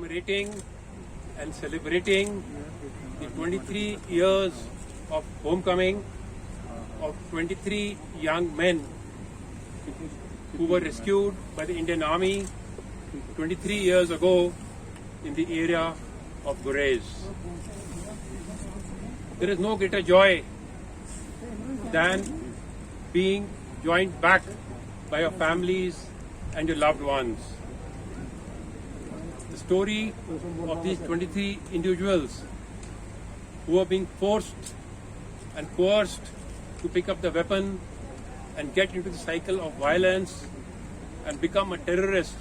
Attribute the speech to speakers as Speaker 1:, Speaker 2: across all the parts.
Speaker 1: commemorating and celebrating the 23 years of homecoming of 23 young men who were rescued by the Indian Army 23 years ago in the area of Gurez. There is no greater joy than being joined back by your families and your loved ones. The story of these 23 individuals who are being forced and coerced to pick up the weapon and get into the cycle of violence and become a terrorist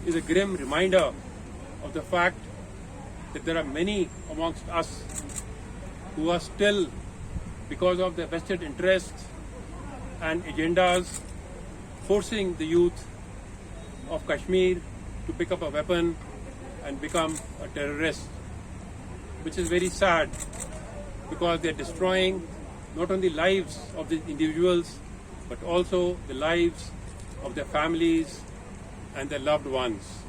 Speaker 1: is a grim reminder of the fact that there are many amongst us who are still, because of their vested interests and agendas, forcing the youth of Kashmir to pick up a weapon and become a terrorist, which is very sad because they are destroying not only lives of these individuals but also the lives of their families and their loved ones.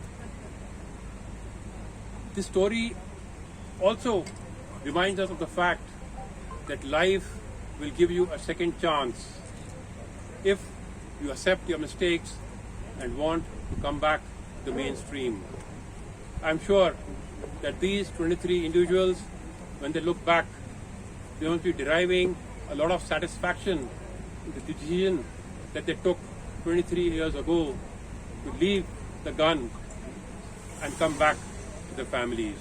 Speaker 1: This story also reminds us of the fact that life will give you a second chance if you accept your mistakes and want to come back to the mainstream. I'm sure that these 23 individuals, when they look back, they will be deriving a lot of satisfaction in the decision that they took 23 years ago to leave the gun and come back to their families.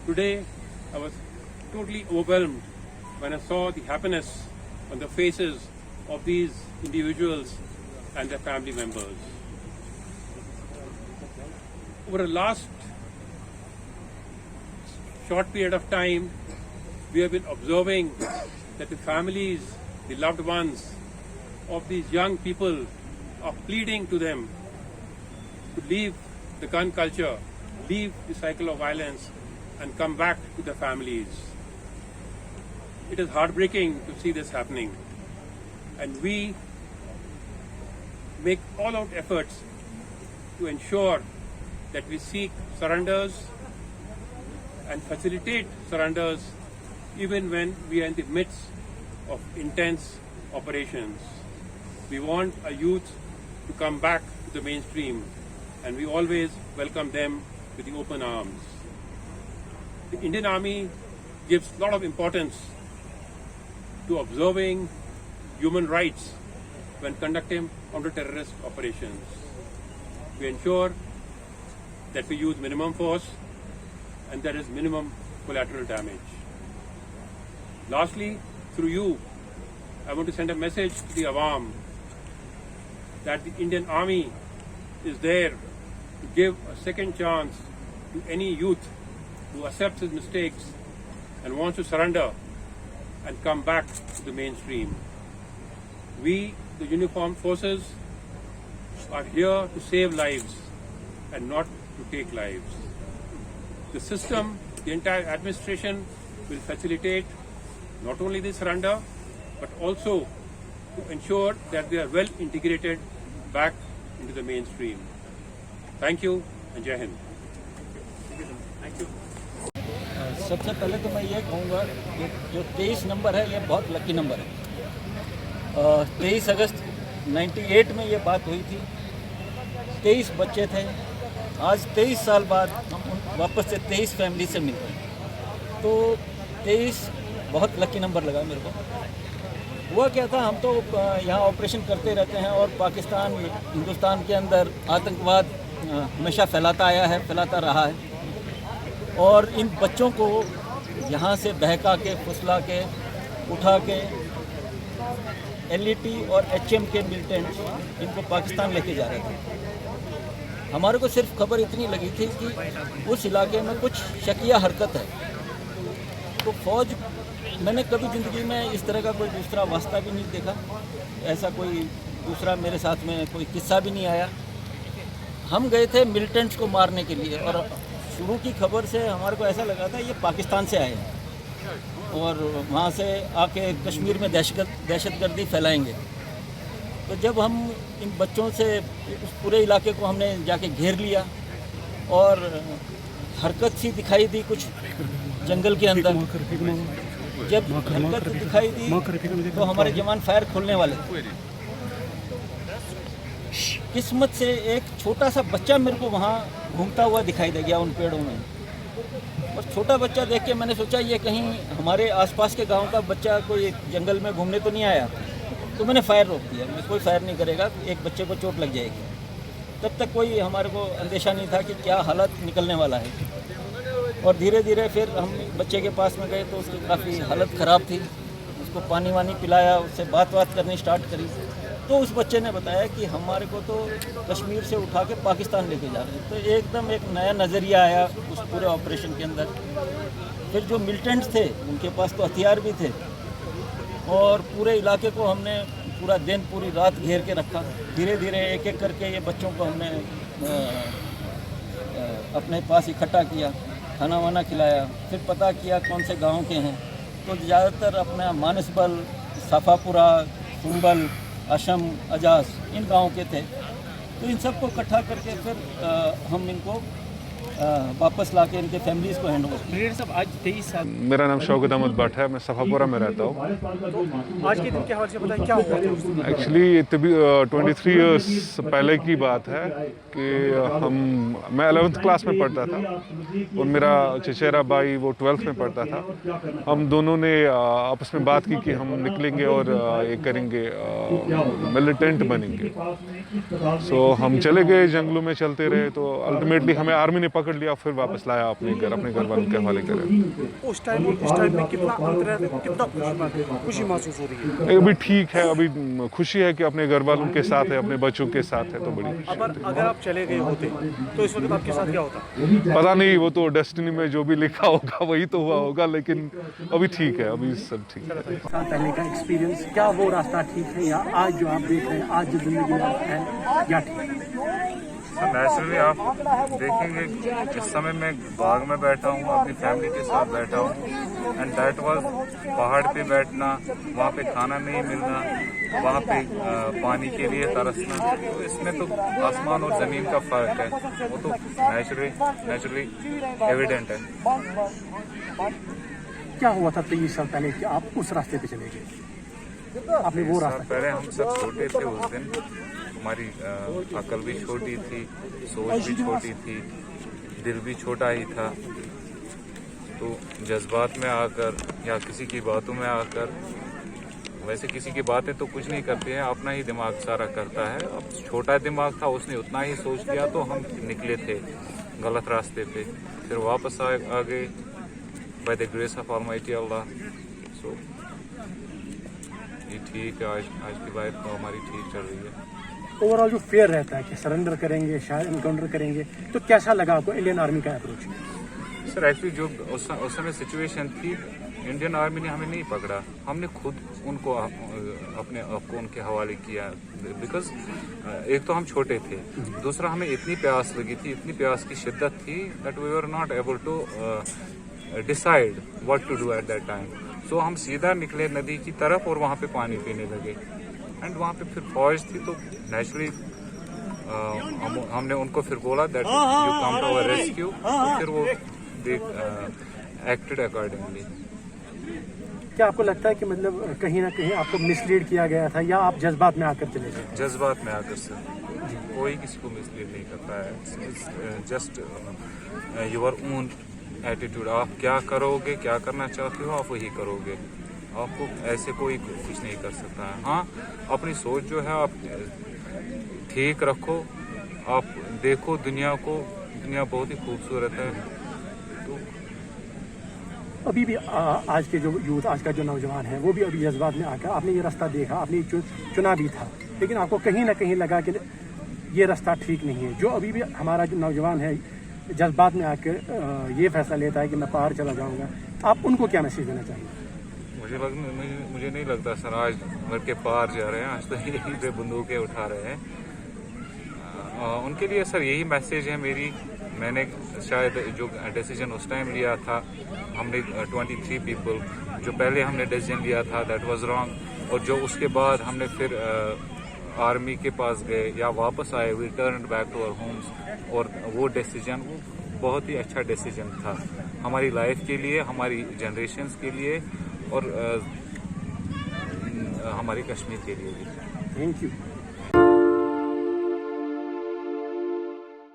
Speaker 1: Today, I was totally overwhelmed when I saw the happiness on the faces of these individuals and their family members. Over the last short period of time, we have been observing that the families, the loved ones of these young people are pleading to them to leave the gun culture, leave the cycle of violence and come back to their families. It is heartbreaking to see this happening, and we make all-out efforts to ensure that we seek surrenders and facilitate surrenders even when we are in the midst of intense operations. We want our youth to come back to the mainstream, and we always welcome them with the open arms. The Indian Army gives a lot of importance to observing human rights when conducting counter-terrorist operations. We ensure that we use minimum force and there is minimum collateral damage. Lastly, through you, I want to send a message to the Awam that the Indian Army is there to give a second chance to any youth who accepts his mistakes and wants to surrender and come back to the mainstream. We, the uniformed forces, are here to save lives and not to take lives. The system, the entire administration will facilitate not only the surrender but also to ensure that they are well integrated back into the mainstream. Thank you and Jai Hind. Thank you.
Speaker 2: सबसे पहले तो मैं ये कहूँगा कि जो 23 number है ये बहुत लकी नंबर है। 23 अगस्त 98 में ये बात हुई थी, 23 बच्चे थे। आज 23 साल बाद हम वापस से 23 फैमिली से मिल रहे हैं, तो 23 बहुत लकी नंबर लगा मेरे को। हुआ क्या था, हम तो यहाँ ऑपरेशन करते रहते हैं और पाकिस्तान हिंदुस्तान के अंदर आतंकवाद हमेशा फैलाता आया है, फैलाता रहा है, और इन बच्चों को यहाँ से बहका के, फुसला के, उठा के LET और HM के मिलिटेंट्स इनको पाकिस्तान लेके जा रहे थे। हमारे को सिर्फ खबर इतनी लगी थी कि उस इलाके में कुछ शकिया हरकत है, तो फ़ौज, मैंने कभी ज़िंदगी में इस तरह का कोई दूसरा वास्ता भी नहीं देखा, ऐसा कोई दूसरा मेरे साथ में कोई किस्सा भी नहीं आया। हम गए थे मिलिटेंट्स को मारने के लिए, और शुरू की खबर से हमारे को ऐसा लगा था ये पाकिस्तान से आए हैं और वहाँ से आके कश्मीर में दहशतगर्दी फैलाएंगे। तो जब हम इन बच्चों से उस पूरे इलाके को हमने जाके घेर लिया और हरकत सी दिखाई दी कुछ जंगल के अंदर। जब हरकत दिखाई दी तो हमारे जवान फायर खोलने वाले थे। किस्मत से एक छोटा सा बच्चा मेरे को वहाँ घूमता हुआ दिखाई दे गया उन पेड़ों में। और छोटा बच्चा देख के मैंने सोचा ये कहीं हमारे आसपास के गांव का बच्चा कोई जंगल में घूमने तो नहीं आया। तो मैंने फायर रोक दिया, मैं कोई फायर नहीं करेगा, एक बच्चे को चोट लग जाएगी। तब तक कोई हमारे को अंदेशा नहीं था कि क्या हालत निकलने वाला है। और धीरे धीरे फिर हम बच्चे के पास में गए तो उसकी काफ़ी हालत ख़राब थी। उसको पानी वानी पिलाया, उससे बात करनी स्टार्ट करी। तो उस बच्चे ने बताया कि हमारे को तो कश्मीर से उठा के पाकिस्तान लेके जा रहे हैं। तो एकदम एक नया नज़रिया आया उस पूरे ऑपरेशन के अंदर। फिर जो मिलिटेंट्स थे उनके पास तो हथियार भी थे और पूरे इलाके को हमने पूरा दिन पूरी रात घेर के रखा। धीरे धीरे एक एक करके ये बच्चों को हमने अपने पास इकट्ठा किया, खाना वाना खिलाया। फिर पता किया कौन से गांव के हैं। तो ज़्यादातर अपना मानसबल, साफापुरा, सुंबल, आशम, अजास इन गाँव के थे। तो इन सबको इकट्ठा करके फिर हम इनको वापस लाके इनके फैमिलीज़ को हैंड ओवर किया।
Speaker 3: सब आज 23 साल।
Speaker 4: मेरा नाम शौकत अहमद भट्ट है, मैं सफापुरा में रहता हूँ।
Speaker 3: तो आज के दिन के हवाले से बताएं क्या हुआ था?
Speaker 4: एक्चुअली 23 ईयर्स पहले की बात है कि मैं 11th क्लास में पढ़ता था और मेरा चचेरा भाई वो 12th में पढ़ता था। हम दोनों ने आपस में बात की कि हम निकलेंगे और ये करेंगे, मिलिटेंट बनेंगे। सो हम चले गए, जंगलों में चलते रहे। तो अल्टीमेटली हमें आर्मी ने पकड़ लिया, फिर वापस लाया अपने घर वालों के हवाले करें।
Speaker 3: उस टाइम में कितना अंतर है, कितना खुशी महसूस हो रही है?
Speaker 4: अभी ठीक है, अभी खुशी है कि अपने घर वालों के साथ है, अपने बच्चों के साथ है, तो बड़ी खुशी है।
Speaker 3: अगर आप चले गए होते तो इस वक्त आपके साथ क्या होता?
Speaker 4: पता नहीं, वो तो डेस्टिनी में जो भी लिखा होगा वही तो हुआ होगा, लेकिन अभी ठीक है, अभी सब ठीक है।
Speaker 3: साल पहले का एक्सपीरियंस, क्या वो रास्ता ठीक है या आज जो आप देख रहे हैं, आज जो जिंदगी है क्या ठीक है?
Speaker 5: नेचुरली आप देखेंगे इस समय मैं बाग में बैठा हूँ, अपनी फैमिली के साथ बैठा हूँ। एंड दैट वाज पहाड़ पे बैठना, वहाँ पे खाना नहीं मिलना, वहाँ पे पानी के लिए तरसना। तो इसमें तो आसमान और ज़मीन का फ़र्क है, वो तो नेचुरली एविडेंट है।
Speaker 3: क्या हुआ था 23 साल पहले कि आप उस रास्ते पे चले गए? आपने वो रास्ता,
Speaker 5: पहले हम सब छोटे थे उस दिन, हमारी अकल भी छोटी थी, सोच भी छोटी थी, दिल भी छोटा ही था। तो जज्बात में आकर या किसी की बातों में आकर, वैसे किसी की बातें तो कुछ नहीं करती हैं, अपना ही दिमाग सारा करता है। अब छोटा दिमाग था, उसने उतना ही सोच लिया, तो हम निकले थे गलत रास्ते पे। फिर वापस आ गए by the grace of almighty Allah. So ये ठीक है, आज की लाइफ तो हमारी ठीक चल रही है।
Speaker 3: ओवरऑल जो फेयर रहता है कि सरेंडर करेंगे, शायद इनकाउंटर करेंगे, तो कैसा लगा आपको इंडियन आर्मी का अप्रोच?
Speaker 5: सर एक्चुअली जो उस समय सिचुएशन थी, इंडियन आर्मी ने हमें नहीं पकड़ा, हमने खुद उनको अपने आप को उनके हवाले किया। बिकॉज एक तो हम छोटे थे, दूसरा हमें इतनी प्यास लगी थी, इतनी प्यास की शिद्दत थी that we were not able to decide what to do at that time. So हम सीधा निकले नदी की तरफ और वहाँ पे पानी पीने लगे। एंड वहाँ पे फिर फौज थी, तो नेचुरली हमने उनको फिर बोला that you come to our rescue. तो फिर वो एक्टेड अकॉर्डिंगली।
Speaker 3: क्या आपको लगता है कि मतलब कहीं ना कहीं आपको मिसलीड किया गया था या आप जज्बात में आकर चले गए?
Speaker 5: जज्बात में आकर सर कोई किसी को मिसलीड नहीं करता है। जस्ट योर ओन एटीट्यूड, आप क्या करोगे, क्या करना चाहते हो, आप वही करोगे। आपको ऐसे कोई कुछ नहीं कर सकता है। हाँ, अपनी सोच जो है आप ठीक रखो, आप देखो दुनिया को, दुनिया बहुत ही खूबसूरत है। तो
Speaker 3: अभी भी आज के जो यूथ, आज का जो नौजवान है, वो भी अभी जज्बात में आकर, आपने ये रास्ता देखा, आपने चुना भी था, लेकिन आपको कहीं ना कहीं लगा कि ये रास्ता ठीक नहीं है। जो अभी भी हमारा जो नौजवान है जज्बात में आकर ये फैसला लेता है कि मैं पार चला जाऊंगा, आप उनको क्या मैसेज देना चाहिए?
Speaker 5: मुझे नहीं लगता सर आज घर के पार जा रहे हैं, आज तो यहीं पे बंदूकें उठा रहे हैं। उनके लिए सर यही मैसेज है मेरी। मैंने शायद जो डिसीजन उस टाइम लिया था, हमने 23 पीपल जो पहले हमने डिसीजन लिया था दैट वाज रॉन्ग, और जो उसके बाद हमने फिर आर्मी के पास गए या वापस आए, we turn back to our homes. और वो डिसीजन वो बहुत ही अच्छा डिसीजन था हमारी लाइफ के लिए, हमारी जनरेशन्स के लिए और हमारी कश्मीर के लिए भी।
Speaker 3: Thank you.